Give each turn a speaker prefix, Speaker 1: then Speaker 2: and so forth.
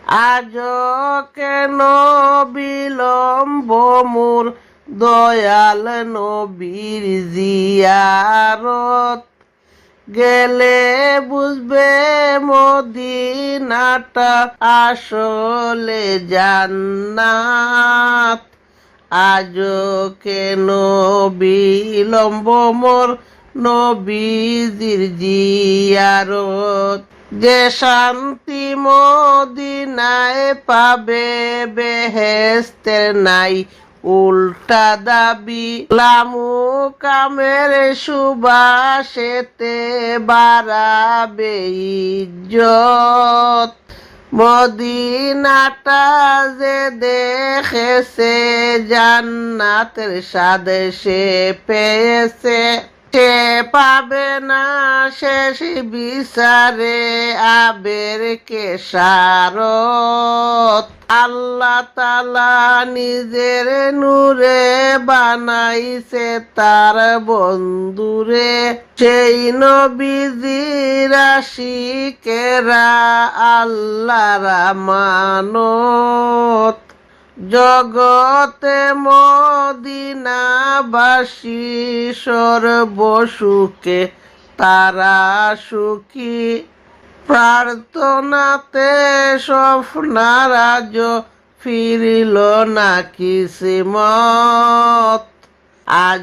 Speaker 1: আজ কেন বিলম্ব মোর দয়াল নবীর জিয়ারত, গেলে বুঝবে মদিনাটা আসলে জান্নাত। আজ কেন বিলম্ব মোর নবীজির জিয়ারত, যে শান্তি মদিনায় পাবে বেহেশতের নাই উল্টা দাবি। লামু কামের সুবাসেতে বাড়াবে ইজ্জত, মদিনাটা যে দেখেছে জান্নাতের স্বাদ সে পেয়েছে। সে পাবে না শেষ বিচারে আবের কেশারত। আল্লাহ তাআলা নিজের নূরে বানাইছে তার বন্ধুরে, সেই নবীজির আশিকেরা আল্লাহর আমানত। জগতে মদিনাবাসী সর্বসুখে তারা সুখী, প্রার্থনাতে স্বপ্নারাজ ফিরিল না কিসমত। আজ